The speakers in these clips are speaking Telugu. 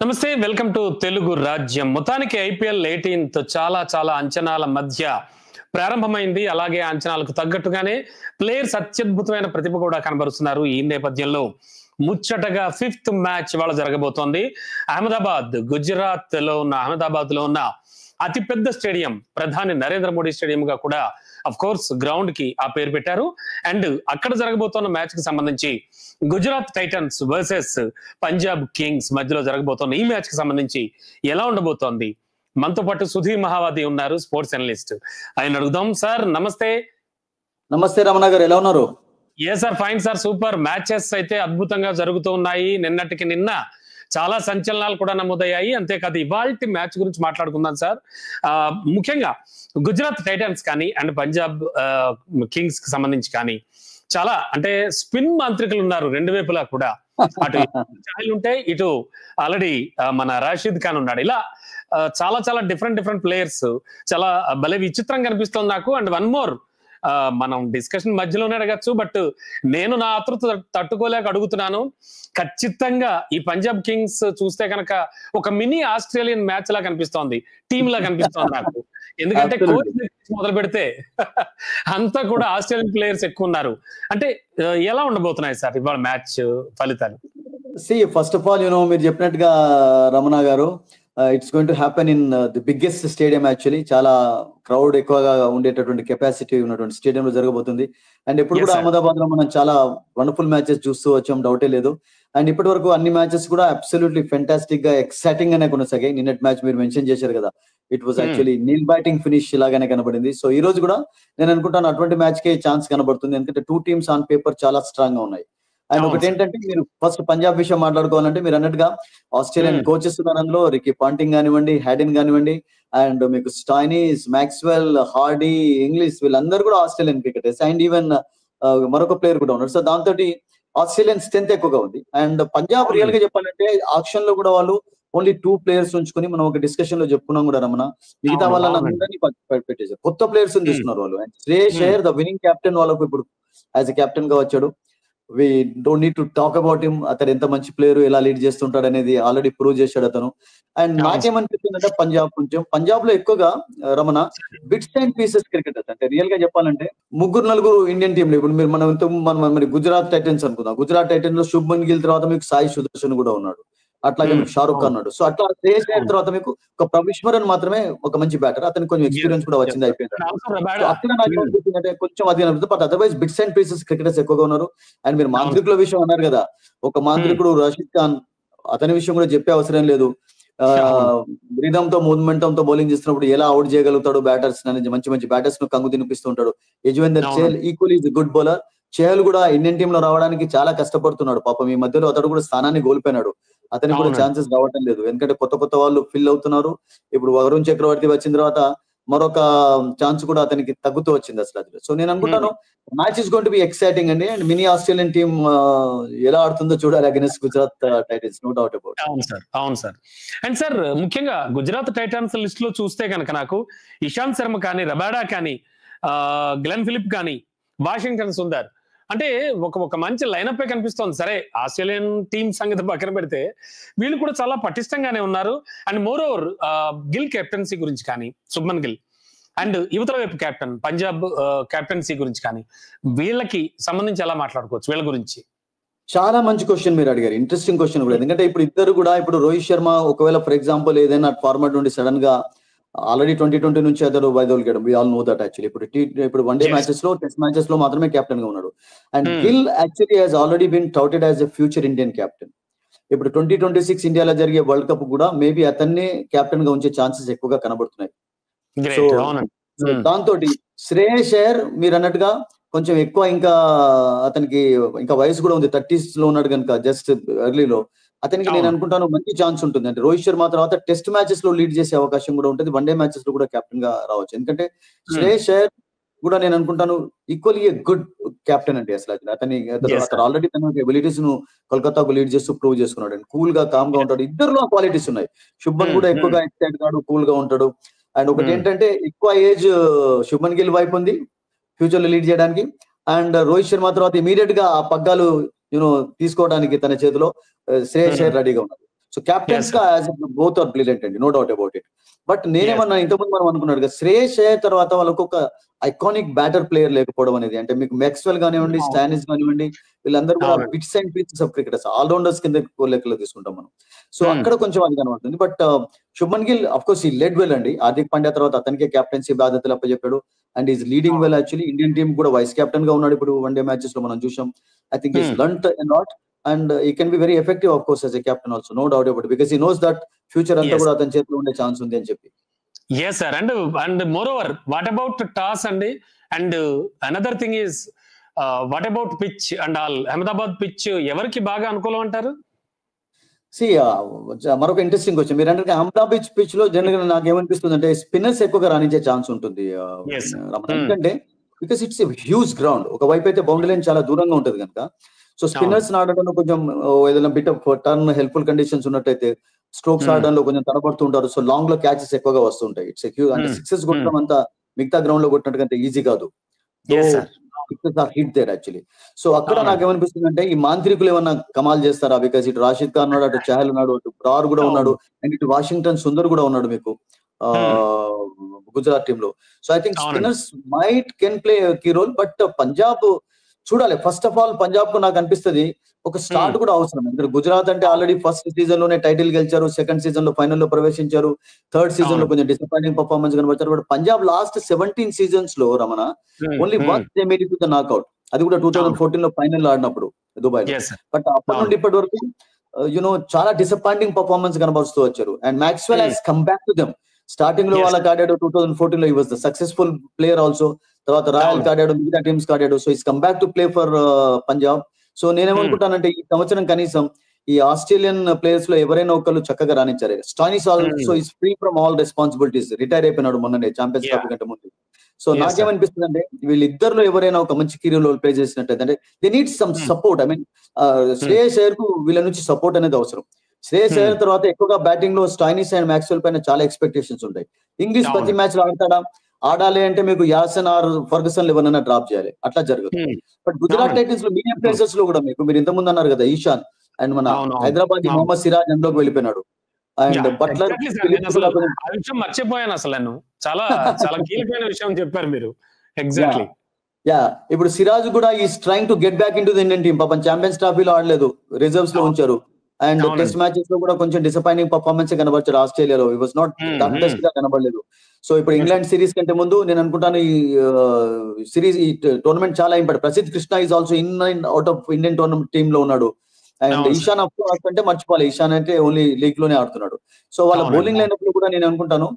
నమస్తే, వెల్కమ్ టు తెలుగు రాజ్యం. మొత్తానికి ఐపీఎల్ 18th చాలా చాలా అంచనాల మధ్య ప్రారంభమైంది. అలాగే అంచనాలకు తగ్గట్టుగానే ప్లేయర్స్ అత్యద్భుతమైన ప్రతిభ కూడా కనబరుస్తున్నారు. ఈ నేపథ్యంలో ముచ్చటగా 5th మ్యాచ్ ఇవాళ జరగబోతోంది. గుజరాత్ లో ఉన్న అహ్మదాబాద్ లో ఉన్న అతిపెద్ద స్టేడియం, ప్రధాని నరేంద్ర మోడీ స్టేడియం గా కూడా అఫ్ కోర్స్ గ్రౌండ్ కి ఆ పేరు పెట్టారు. అండ్ అక్కడ జరగబోతున్న మ్యాచ్ కి సంబంధించి Gujarat Titans versus Punjab Kings మధ్యలో జరగబోతున్న ఈ మ్యాచ్ కి సంబంధించి ఎలా ఉండబోతోంది, మనతో పాటు సుధీర్ మహావాది ఉన్నారు, స్పోర్ట్స్ అనలిస్ట్. ఆయన అడుగుదాం. సార్ నమస్తే. నమస్తే రమణ గారు, ఎలా ఉన్నారు? ఏ sir, fine sir, super. Matches అయితే అద్భుతంగా జరుగుతూ ఉన్నాయి. నిన్నటికి నిన్న చాలా సంచలనాలు కూడా నమోదయ్యాయి. అంతేకాదు ఇవాల్టి మ్యాచ్ గురించి మాట్లాడుకుందాం సార్. ముఖ్యంగా గుజరాత్ టైటన్స్ కానీ అండ్ పంజాబ్ కింగ్స్ కి సంబంధించి కానీ చాలా అంటే స్పిన్ మాంత్రికులు ఉన్నారు రెండు వైపులా కూడా. అటు చాహల్ ఉంటే, ఇటు ఆల్రెడీ మన రాషిద్ ఖాన్ ఉన్నాడు. ఇలా చాలా చాలా డిఫరెంట్ ప్లేయర్స్. చాలా భలే విచిత్రంగా కనిపిస్తుంది నాకు. అండ్ వన్ మోర్, మనం డిస్కషన్ మధ్యలోనే అడగచ్చు, బట్ నేను నా ఆతృత తట్టుకోలేక అడుగుతున్నాను. ఖచ్చితంగా ఈ పంజాబ్ కింగ్స్ చూస్తే కనుక ఒక మినీ ఆస్ట్రేలియన్ మ్యాచ్ లా కనిపిస్తోంది, టీమ్ లా కనిపిస్తోంది నాకు. ఎందుకంటే కోచ్ మొదలు పెడితే అంతా కూడా ఆస్ట్రేలియన్ ప్లేయర్స్ ఎక్కువ ఉన్నారు. అంటే ఎలా ఉండబోతున్నాయి సార్ ఇవాళ మ్యాచ్ ఫలితాలు? ఫస్ట్ ఆఫ్ ఆల్ మీరు చెప్పినట్టుగా రమణ గారు, it's going to happen in the biggest stadium. Actually చాలా క్రౌడ్ ఎక్కువగా ఉండేటటువంటి కెపాసిటీ ఉన్నటువంటి స్టేడియం లో జరగబోతుంది. అండ్ ఇప్పుడు కూడా అహ్మదాబాద్ లో మనం చాలా వండర్ఫుల్ మ్యాచెస్ చూస్తూ వచ్చాం, డౌటే లేదు. అండ్ ఇప్పటి వరకు అన్ని మ్యాచెస్ కూడా అబ్సల్యూట్లీ ఫెంటాస్టిక్ గా ఎక్సైటింగ్ గానే కొనసాగాయి. నిన్నటి మ్యాచ్ మీరు మెన్షన్ చేశారు కదా, ఇట్ వాజ్ యాక్చువల్లీ నీల్ బ్యాటింగ్ ఫినిష్ లాగానే కనబడింది. సో ఈ రోజు కూడా నేను అనుకుంటాను అటువంటి మ్యాచ్ కే ఛాన్స్ కనబడుతుంది, ఎందుకంటే టూ టీమ్స్ ఆన్ పేపర్ చాలా స్ట్రాంగ్ గా ఉన్నాయి. అండ్ ఒకటి ఏంటంటే, మీరు ఫస్ట్ పంజాబ్ విషయం మాట్లాడుకోవాలంటే, మీరు అన్నట్టుగా ఆస్ట్రేలియన్ కోచెస్ ఉన్నారు అందులో. రికీ పాంటింగ్ కానివ్వండి, హ్యాడెన్ కానివ్వండి, అండ్ మీకు స్టాయినిస్, మాక్స్వెల్, హార్డీ, ఇంగ్లీష్, వీళ్ళందరూ కూడా ఆస్ట్రేలియన్ క్రికెటర్స్. అండ్ ఈవెన్ మరొక ప్లేయర్ కూడా ఉన్నారు. సో దాంతో ఆస్ట్రేలియన్ స్ట్రెంత్ ఎక్కువగా ఉంది. అండ్ పంజాబ్ రియల్ గా చెప్పాలంటే ఆక్షన్ లో కూడా వాళ్ళు ఓన్లీ 2 ప్లేయర్స్ ఉంచుకొని, మనం ఒక డిస్కషన్ లో చెప్పుకున్నాం కూడా రమణ, మిగతా వాళ్ళందరినీ పెట్టేశారు, కొత్త ప్లేయర్స్ తీసుకున్నారు వాళ్ళు. And Shreyas Iyer the winning captain, వాళ్ళకు ఇప్పుడు యాజ్ ఎ కెప్టెన్ గా వచ్చాడు. We don't need to talk about him. అతను ఎంత మంచి ప్లేయర్, ఎలా లీడ్ చేస్తుంటాడు అనేది ఆల్రెడీ ప్రూవ్ చేశాడు అతను. అండ్ నాకేమనిపిస్తుందంటే, పంజాబ్ లో ఎక్కువగా Ramana bits and pieces cricketers. అంటే రియల్ గా చెప్పాలంటే 3-4 ఇండియన్ టీంలు. ఇప్పుడు మీరు మనం గుజరాత్ టైటన్స్ అనుకుందాం. గుజరాత్ టైటన్స్ లో శుభ్మన్ గిల్ తర్వాత మీకు సాయి సుదర్శన్ కూడా ఉన్నాడు, అట్లాగే మీకు షారుఖ్ ఖాన్ ఉన్నాడు. సో అట్లా శ్రేయస్ అయ్యర్ తర్వాత మీకు ఒక ప్రవిష్మరన్ మాత్రమే ఒక మంచి బ్యాటర్, అతనికి కొంచెం ఎక్స్పీరియన్స్ కూడా వచ్చింది అయిపోయింది. అట్లా నాకు ఏమనిపిస్తుందంటే కొంచెం అది అనిపిస్తుంది. But otherwise bits and pieces cricketers ఎక్కువగా ఉన్నారు. అండ్ మీరు మాంత్రికుల విషయం అన్నారు కదా, ఒక మాంత్రికుడు రాషిద్ ఖాన్, అతని విషయం కూడా చెప్పే అవసరం లేదు. రిథమ్ తో మూవ్మెంటం తో బౌలింగ్ చేస్తున్నప్పుడు ఎలా అవుట్ చేయగలుగుతాడు బ్యాటర్స్ అనేది, మంచి మంచి బ్యాటర్స్ ను కంగు తినిపిస్తుంటాడు. Yuzvendra Chahal equally is good bowler. Chahal కూడా ఇండియన్ టీమ్ లో రావడానికి చాలా కష్టపడుతున్నాడు పాపం. ఈ మధ్యలో అతడు కూడా స్థానాన్ని కోల్పోయినాడు, అతనికి కూడా ఛాన్సెస్ రావటం లేదు. ఎందుకంటే కొత్త వాళ్ళు ఫిల్ అవుతున్నారు. ఇప్పుడు వరుణ్ చక్రవర్తి వచ్చిన తర్వాత మరొక ఛాన్స్ కూడా అతనికి తగ్గుతూ వచ్చింది అసలు అది. సో నేను అనుకుంటాను match is going to be exciting అండి. అండ్ మినీ ఆస్ట్రేలియన్ టీమ్ ఎలా ఆడుతుందో చూడాలి against Gujarat Titans, no doubt about. అవును సార్. అండ్ సార్, ముఖ్యంగా గుజరాత్ టైటన్స్ లిస్ట్ లో చూస్తే కనుక నాకు ఇషాంత్ శర్మ కానీ, రబాడా కానీ, గ్లెన్ ఫిలిప్ కానీ, వాషింగ్టన్ సుందర్, అంటే ఒక మంచి లైనప్ కనిపిస్తోంది. సరే, ఆస్ట్రేలియన్ టీమ్ సంగతి పక్కన పెడితే వీళ్ళు కూడా చాలా పటిష్టంగానే ఉన్నారు. And more over Gill captaincy గురించి కానీ, శుభ్మన్ గిల్, అండ్ యువతల వైపు కెప్టెన్ పంజాబ్ కెప్టెన్సీ గురించి కానీ, వీళ్ళకి సంబంధించి ఎలా మాట్లాడుకోవచ్చు వీళ్ళ గురించి? చాలా మంచి క్వశ్చన్ మీరు అడిగారు, ఇంట్రెస్టింగ్ క్వశ్చన్ కూడా. ఎందుకంటే ఇప్పుడు ఇద్దరు కూడా, ఇప్పుడు రోహిత్ శర్మ ఒకవేళ ఫర్ ఎగ్జాంపుల్ ఏదైనా ఫార్మాట్ నుండి సడన్ గా ఆల్రెడీ 2020 నుంచి అతడు వైదొలిగాడు, we all know that. Actually ఇప్పుడు వన్డే మ్యాచెస్ లో, టెస్ట్ మ్యాచెస్ లో మాత్రమే కెప్టెన్ గా ఉన్నాడు. And Gill actually has already been touted as a future Indian captain. ఇప్పుడు 2026 ఇండియాలో జరిగే వరల్డ్ కప్ కూడా మేబీ అతన్ని కెప్టెన్ గా ఉంచే ఛాన్సెస్ ఎక్కువగా కనబడుతున్నాయి. సో దాంతో శ్రేయస్ అయ్యర్ మీరు అన్నట్టుగా కొంచెం ఎక్కువ, ఇంకా అతనికి ఇంకా వయసు కూడా ఉంది, 30s లో ఉన్నాడు కనుక, జస్ట్ ఎర్లీలో. అతనికి నేను అనుకుంటాను మంచి ఛాన్స్ ఉంటుంది. అంటే రోహిత్ శర్మ తర్వాత టెస్ట్ మ్యాచెస్ లో లీడ్ చేసే అవకాశం కూడా ఉంటుంది, వన్డే మ్యాచెస్ లో కూడా కెప్టెన్ గా రావచ్చు. ఎందుకంటే శ్రేయస్ అయ్యర్ కూడా నేను అనుకుంటాను ఈక్వల్లీ ఏ గుడ్ కెప్టెన్ అండి. అసలు అతను ఆల్రెడీ తన ఎబిలిటీస్ ను కోల్కతాకు లీడ్ చేస్తూ ప్రూవ్ చేసుకున్నాడు. అండ్ కూల్ గా, కామ్ గా ఉంటాడు. ఇద్దరులో క్వాలిటీస్ ఉన్నాయి. శుభ్మన్ కూడా ఎక్కువగా ఎక్సైట్ కాడు, కూల్ గా ఉంటాడు. అండ్ ఒకటి ఏంటంటే, ఎక్కువ ఏజ్ శుభ్మన్ గిల్ వైపు ఉంది ఫ్యూచర్ లో లీడ్ చేయడానికి. అండ్ రోహిత్ శర్మ తర్వాత ఇమీడియట్ గా ఆ పగ్గాలు తీసుకోవడానికి తన చేతిలో శ్రేయస్ అయ్యర్ రెడీగా ఉన్నారు. సో క్యాప్టెన్స్ గా బోత్ ఆర్ బ్రిలియంట్ అండి, no doubt about it. But నేనేమన్నా ఇంతకుముందు మనం అనుకున్నాడు కదా, శ్రేయస్ అయ్యర్ తర్వాత వాళ్ళకు ఒక ఐకానిక్ బ్యాటర్ ప్లేయర్ లేకపోవడం అనేది, అంటే మీకు మెక్స్వెల్ కానివ్వండి, స్టానిస్ కానివ్వండి, వీళ్ళందరూ కూడా bits and pieces of cricketers, all rounders కింద లెక్కలో తీసుకుంటాం మనం. సో అక్కడ కొంచెం అది కనబడుతుంది. But Shubman Gill of course he led well అండి. హార్దిక్ పాండ్యా తర్వాత అతనికే క్యాప్టెన్సీ బాధ్యతలు అప్పచెప్పాడు and is leading well. Actually Indian team కూడా వైస్ కెప్టెన్ గా ఉన్నాడు ఇప్పుడు వన్డే మ్యాచెస్ లో మనం చూసాం. I think he's learned a lot and he can be very effective of course as a captain also, no doubt about, because he knows that future అంతా కూడా అతని చేతిలో ఉండే ఛాన్స్ ఉంది అని చెప్పి. Yes, sir. And moreover, what about toss and another thing is what about pitch and all? Ahmedabad pitch ఎవరికి బాగా అనుకూలం అంటారు? మరొక ఇంట్రెస్టింగ్ క్వశ్చన్. మీరు అంటే అహ్మదాబాద్ పిచ్ లో జనరల్ గా నాకు ఏమనిపిస్తుంది అంటే స్పిన్నర్స్ ఎక్కువగా రాణించే ఛాన్స్ ఉంటుంది రమణ, ఎందుకంటే బికాస్ ఇట్స్ హ్యూజ్ గ్రౌండ్. ఒక వైపు అయితే బౌండరీ లైన్ చాలా దూరంగా ఉంటుంది కనుక, సో స్పిన్నర్స్ ఆడడంలో కొంచెం ఏదైనా bit of turn helpful conditions ఉన్నట్టయితే స్ట్రోక్స్ ఆడడంలో కొంచెం తడబడుతుంటారు. సో లాంగ్ లో క్యాచెస్ ఎక్కువగా వస్తుంటాయి. ఇట్స్ అంటే సిక్సెస్ కొట్టడం అంతా మిగతా గ్రౌండ్ లో కొట్టినట్టుగా ఈజీ కాదు. Hit there actually. సో అక్కడ నాకేమనిపిస్తుంది అంటే ఈ మాంత్రికులు ఏమన్నా కమాల్ చేస్తారా? బికాస్ ఇటు రాషిద్ ఖాన్ ఉన్నాడు, అటు చహల్ ఉన్నాడు, అటు బ్రార్ కూడా ఉన్నాడు, అండ్ ఇటు వాషింగ్టన్ సుందర్ కూడా ఉన్నాడు మీకు గుజరాత్ టీమ్ లో. So I think spinners might can play key role. But Punjab చూడాలి. ఫస్ట్ ఆఫ్ ఆల్ పంజాబ్ కు నాకు అనిపిస్తుంది ఒక స్టార్ట్ కూడా అవసరం. ఎందుకంటే గుజరాత్ అంటే ఆల్రెడీ ఫస్ట్ సీజన్ లోనే టైటిల్ గెలిచారు, సెకండ్ సీజన్ లో ఫైనల్ లో ప్రవేశించారు, థర్డ్ సీజన్ లో కొంచెం డిసప్పాయింటింగ్ పర్ఫార్మెన్స్ కనబడతారు. బట్ పంజాబ్ లాస్ట్ 17 సీజన్స్ లో Ramana only once they made it to the నాక్అవుట్, అది కూడా 2014 లో ఫైనల్ లో ఆడినప్పుడు దుబాయ్ లో. బట్ అప్పటి నుండి ఇప్పటి వరకు చాలా డిసప్పాయింటింగ్ పర్ఫార్మెన్స్ కనబరుస్తూ వచ్చారు. And Maxwell has come back to them. Starting లో వాళ్ళకి ఆడాడు 2014 లో, he was the successful player also. తర్వాత రాయల్ ఆడాడు, మిగతా టీమ్స్ ఆడాడు. So he's come back to play for Punjab. సో నేనేమనుకుంటానంటే ఈ సంవత్సరం కనీసం ఈ ఆస్ట్రేలియన్ ప్లేయర్స్ లో ఎవరైనా ఒకళ్ళు చక్కగా రాణించారు. Stoinis also is free from all responsibilities, retire అయిపోయినాడు మొన్ననే ఛాంపియన్స్ ట్రోఫీ కంటే ముందు. సో నాకేమనిపిస్తుంది అంటే వీళ్ళిద్దరిలో ఎవరైనా ఒక మంచి కెరీర్ రోల్ ప్లే చేసినట్టయితే అంటే they need some support. I mean Shreyas Iyer కు వీళ్ళ నుంచి సపోర్ట్ అనేది అవసరం. శ్రేయస్ అయ్యర్ తర్వాత ఎక్కువగా బ్యాటింగ్ లో స్టాయినిస్ అండ్ మాక్స్వెల్ పైన చాలా ఎక్స్పెక్టేషన్స్ ఉంటాయి. ఇంగ్లీష్ ప్రతి మ్యాచ్ లో ఆడతాడా? ఆడాలి అంటే మీకు యాసన్ ఆర్ ఫర్గసన్ ఎవరైనా డ్రాప్ చేయాలి, అట్లా జరగదు. బట్ గుజరాత్ టైటన్స్ లో మీడియం ప్లేసెస్ లో కూడా మీకు, మీరు ఇంతకుముందు అన్నారు కదా ఈశాన్ అండ్ మన హైదరాబాద్ మొహమ్మద్ సిరాజ్ అందులోకి వెళ్ళిపోయినాడు. అండ్ బట్లర్ మర్చిపోయాను అసలు, నేను చాలా చాలా కీలకమైన విషయం చెప్పారు మీరు. ఎగ్జాక్ట్లీ ఇప్పుడు సిరాజ్ కూడా is trying to get back in to the Indian team. పాపం ఛాంపియన్స్ ట్రోఫీలో ఆడలేదు, రిజర్వ్స్ లో ఉంచారు. అండ్ టెస్ట్ మ్యాచెస్ లో కూడా కొంచెం డిసప్పాయింటింగ్ పర్ఫార్మెన్స్ కనబడ్డాడు ఆస్ట్రేలియాలో. It was not that best గా కనబడలేదు. సో ఇప్పుడు ఇంగ్లాండ్ సిరీస్ కంటే ముందు నేను అనుకుంటాను ఈ సిరీస్ ఈ టోర్నమెంట్ చాలా important. Prasidh Krishna is also in and out of Indian tournament team లో ఉన్నాడు. అండ్ ఈశాన్ అంటే మర్చిపోవాలి, ఈశాన్ అంటే ఓన్లీ లీగ్ లోనే ఆడుతున్నాడు. సో వాళ్ళ బౌలింగ్ లైనప్ లో కూడా నేను అనుకుంటాను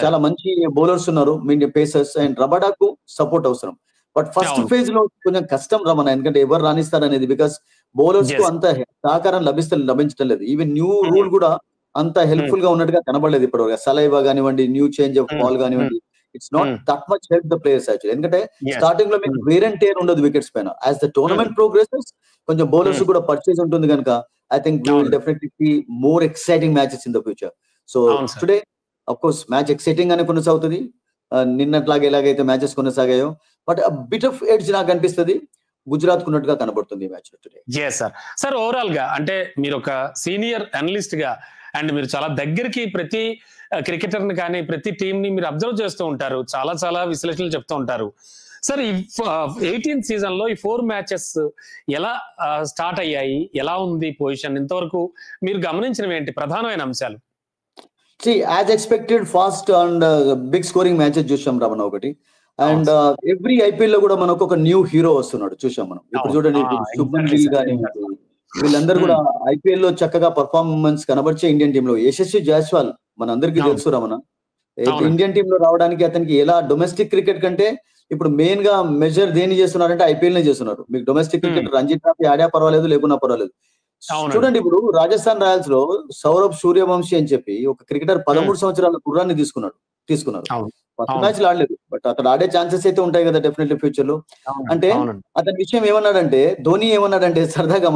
చాలా మంచి బౌలర్స్ ఉన్నారు, పేసర్స్. అండ్ రబాడాకు సపోర్ట్ అవసరం. బట్ ఫస్ట్ ఫేజ్ లో కొంచెం కష్టం రమణ, ఎందుకంటే ఎవరు రాణిస్తారు అనేది. బికాస్ బౌలర్స్ కు అంత సహకారం లభించడం లేదు. ఈవెన్ న్యూ రూల్ కూడా అంత హెల్ప్ఫుల్ గా ఉన్నట్టుగా కనబడలేదు ఇప్పుడు. సలైవా కానివ్వండి, న్యూ చేంజ్ ఆఫ్ బాల్ కానివ్వండి, it's not that much help the players actually. ఎందుకంటే స్టార్టింగ్ లో మీకు వేర్ అండ్ టేర్ ఉండదు వికెట్స్ పైన. యాజ్ ద టోర్నమెంట్ ప్రోగ్రెసెస్ కొంచెం బౌలర్స్ కూడా పర్చేజ్ ఉంటుంది కనుక I think we will definitely see more exciting matches in the future. So today of course match exciting గానే కొనసాగుతుంది, నిన్నట్లాగా ఎలాగైతే మ్యాచెస్ కొనసాగాయో. బట్ బిట్ ఆఫ్ ఎడ్జ్ నాకు అనిపిస్తుంది గుజరాత్ కున్నట్టుగా కనబడుతుంది మ్యాచ్ టుడే. సార్ ఓవరాల్ గా అంటే మీరు ఒక సీనియర్ అనలిస్ట్ గా అండ్ మీరు చాలా దగ్గరికి ప్రతి క్రికెటర్ ని కానీ ప్రతి టీం ని మీరు అబ్జర్వ్ చేస్తూ ఉంటారు, చాలా చాలా విశ్లేషణలు చెప్తూ ఉంటారు. సార్ ఈ 18th సీజన్ లో ఈ 4 మ్యాచెస్ ఎలా స్టార్ట్ అయ్యాయి, ఎలా ఉంది పొజిషన్, ఇంతవరకు మీరు గమనించినవి ఏంటి ప్రధానమైన అంశాలు? As expected fast and big scoring matches చూసాం రమణ ఒకటి. అండ్ ఎవ్రీ ఐపీఎల్ లో కూడా మనకు ఒక న్యూ హీరో వస్తున్నాడు చూసాం మనం. ఇప్పుడు చూడండి శుభ్మన్ గిల్ గానీ వీళ్ళందరూ కూడా ఐపీఎల్ లో చక్కగా పర్ఫార్మెన్స్ కనబర్చే ఇండియన్ టీమ్ లో. యశస్వి జైస్వాల్ మన అందరికీ తెలుసు రమణ, ఇండియన్ టీమ్ లో రావడానికి అతనికి ఎలా డొమెస్టిక్ క్రికెట్ కంటే ఇప్పుడు మెయిన్ గా మెజర్ దేని చేస్తున్నారంటే ఐపీఎల్ నే చేస్తున్నారు. మీకు డొమెస్టిక్ క్రికెట్ రంజీ ట్రోఫీ ఆడా పర్వాలేదు, లేకున్నా పర్వాలేదు. చూడండి ఇప్పుడు రాజస్థాన్ రాయల్స్ లో సౌరభ్ సూర్యవంశీ అని చెప్పి ఒక క్రికెటర్ 13 సంవత్సరాల కుర్రాన్ని తీసుకున్నారు. ఫస్ట్ మ్యాచ్ లో ఆడలేదు, బట్ అతను ఆడే ఛాన్సెస్ అయితే ఉంటాయి కదా డెఫినెట్లీ ఫ్యూచర్ లో. అంటే అతని విషయం ఏమన్నాడంటే ధోని ఏమన్నాడంటే సరదాగా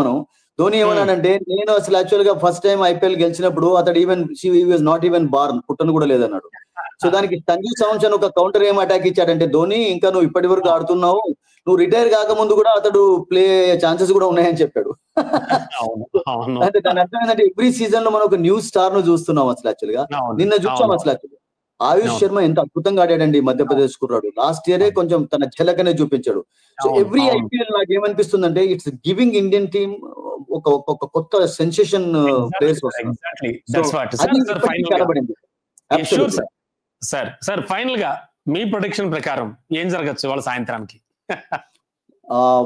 ధోని ఏమన్నాడంటే నేను అసలు యాక్చువల్ గా ఫస్ట్ టైం ఐపీఎల్ గెలిచినప్పుడు అతడు ఈవెన్ నాట్ ఈవెన్ బార్న్ పుట్టను కూడా లేదన్నాడు. సో దానికి సంజు శాంసన్ ఒక కౌంటర్ ఏం అటాక్ ఇచ్చాడంటే ధోని ఇంకా నువ్వు ఇప్పటి వరకు ఆడుతున్నావు, నువ్వు రిటైర్ కాకముందు కూడా అతడు ప్లే ఛాన్సెస్ కూడా ఉన్నాయని చెప్పాడు. అవును, అవును, అంటే దాని అర్థం ఏంటంటే ఎవ్రీ సీజన్ లో మనం ఒక న్యూ స్టార్ ను చూస్తున్నాం అసలు యాక్చువల్ గా. అవును, నిన్న చూసాం అవును, అసలు యాక్చువల్ ఆయుష్ అవును, శర్మ ఎంత అద్భుతంగా ఆడాడండి మధ్యప్రదేశ్ కుర్రాడు. లాస్ట్ ఇయరే అవును, కొంచెం తన ఝలక్ అనేది చూపించాడు. సో అవును, ఎవ్రీ అవును. ఐపీఎల్ నాకు ఏమనిపిస్తుందంటే ఇట్స్ గివింగ్ ఇండియన్ టీమ్ ఒక ఒక కొత్త సెన్సేషన్ ఎగ్జాక్ట్లీ ప్లేయర్స్ సార్, వస్తున్నారు. ఎగ్జాక్ట్లీ సో దట్స్ వాట్ అది సార్. సార్ ఇప్పటికీ ఫైనల్ గా, కనబడింది. Sure absolutely. Sir. Sir final గా మీ ప్రొడిక్షన్ ప్రకారం ఏం జరగచ్చు వాళ్ళ సాయంత్రానికి?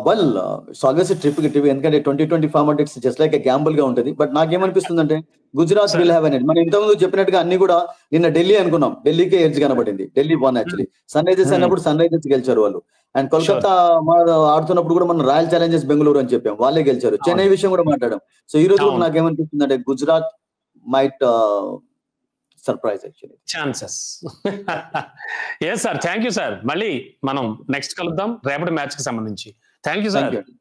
వెల్ ఇట్స్ ఆల్వేస్ ట్రిప్ ఎందుకంటే 2020 format it's just like Gamble గా ఉంటుంది. బట్ నాకేమనిపిస్తుంది అంటే Gujarat sir. Will have an. మనం ఇంతకుముందు చెప్పినట్టుగా అన్ని కూడా నిన్న ఢిల్లీ అనుకున్నాం, ఢిల్లీకే ఎడ్జ్ కనబడింది. Delhi won actually. Sunrisers అయినప్పుడు సన్ రైజర్స్ గెలిచారు వాళ్ళు. And sure. కోల్కతా ఆడుతున్నప్పుడు కూడా మనం రాయల్ ఛాలెంజర్స్ బెంగళూరు అని చెప్పాం, వాళ్ళే గెలిచారు. అవును, చెన్నై విషయం కూడా మాట్లాడాం. సో ఈ రోజు కూడా అవును. నాకేమనిపిస్తుంది అంటే Gujarat might surprise actually. Chances. Yes sir, thank you sir. మళ్ళీ మనం నెక్స్ట్ కలుద్దాం రేపటి మ్యాచ్ కి సంబంధించి. Thank you thank sir. You.